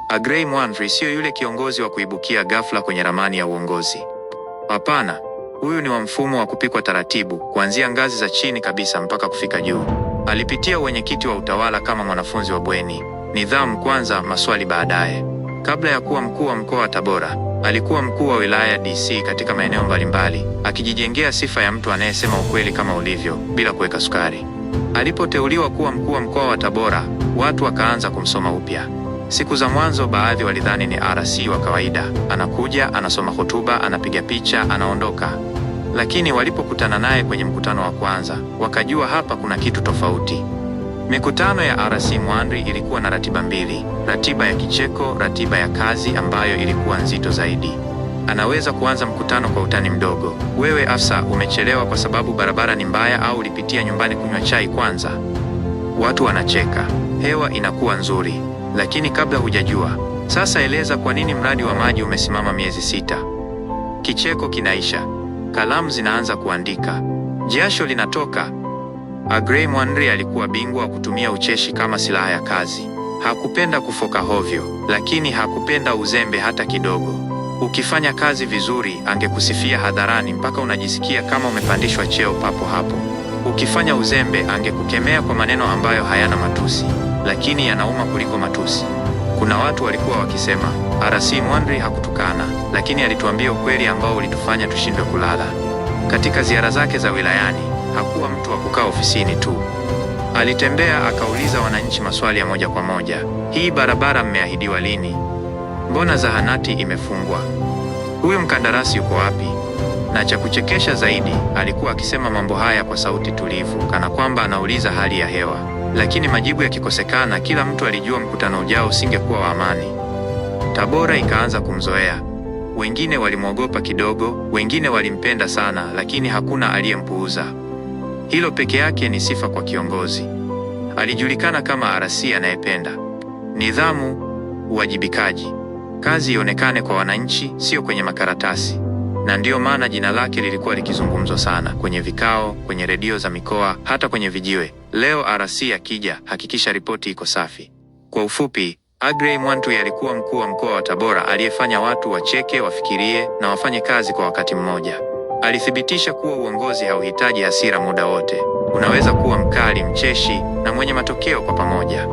Agrey Mwandri sio yule kiongozi wa kuibukia ghafla kwenye ramani ya uongozi. Hapana, huyu ni wa mfumo wa kupikwa taratibu, kuanzia ngazi za chini kabisa mpaka kufika juu. Alipitia uwenyekiti wa utawala kama mwanafunzi wa bweni, nidhamu kwanza, maswali baadaye. Kabla ya kuwa mkuu wa mkoa wa Tabora, alikuwa mkuu wa wilaya DC katika maeneo mbalimbali, akijijengea sifa ya mtu anayesema ukweli kama ulivyo, bila kuweka sukari. Alipoteuliwa kuwa mkuu wa mkoa wa Tabora, watu wakaanza kumsoma upya. Siku za mwanzo baadhi walidhani ni RC wa kawaida, anakuja, anasoma hotuba, anapiga picha, anaondoka. Lakini walipokutana naye kwenye mkutano wa kwanza, wakajua hapa kuna kitu tofauti. Mikutano ya RC Mwandri ilikuwa na ratiba mbili, ratiba ya kicheko, ratiba ya kazi ambayo ilikuwa nzito zaidi. Anaweza kuanza mkutano kwa utani mdogo. Wewe afisa, umechelewa kwa sababu barabara ni mbaya au ulipitia nyumbani kunywa chai kwanza? Watu wanacheka, hewa inakuwa nzuri. Lakini kabla hujajua, sasa eleza kwa nini mradi wa maji umesimama miezi 6. Kicheko kinaisha, kalamu zinaanza kuandika, jasho linatoka. Agrey Mwandri alikuwa bingwa wa kutumia ucheshi kama silaha ya kazi. Hakupenda kufoka hovyo, lakini hakupenda uzembe hata kidogo. Ukifanya kazi vizuri, angekusifia hadharani mpaka unajisikia kama umepandishwa cheo papo hapo. Ukifanya uzembe, angekukemea kwa maneno ambayo hayana matusi, lakini yanauma kuliko matusi. Kuna watu walikuwa wakisema, RC Mwandri hakutukana, lakini alituambia ukweli ambao ulitufanya tushindwe kulala. Katika ziara zake za wilayani, hakuwa mtu wa kukaa ofisini tu. Alitembea akauliza wananchi maswali ya moja kwa moja. Hii barabara mmeahidiwa lini? Mbona zahanati imefungwa? Huyu mkandarasi yuko wapi? Na cha kuchekesha zaidi, alikuwa akisema mambo haya kwa sauti tulivu, kana kwamba anauliza hali ya hewa. Lakini majibu yakikosekana, kila mtu alijua mkutano ujao usingekuwa wa amani. Tabora ikaanza kumzoea. Wengine walimwogopa kidogo, wengine walimpenda sana, lakini hakuna aliyempuuza. Hilo peke yake ni sifa kwa kiongozi. Alijulikana kama RC anayependa nidhamu, uwajibikaji, kazi ionekane kwa wananchi, sio kwenye makaratasi. Na ndiyo maana jina lake lilikuwa likizungumzwa sana kwenye vikao, kwenye redio za mikoa, hata kwenye vijiwe. Leo RC akija, hakikisha ripoti iko safi. Kwa ufupi, Agrey Mwandri alikuwa mkuu wa mkoa wa Tabora aliyefanya watu wacheke, wafikirie na wafanye kazi kwa wakati mmoja. Alithibitisha kuwa uongozi hauhitaji hasira muda wote. Unaweza kuwa mkali, mcheshi na mwenye matokeo kwa pamoja.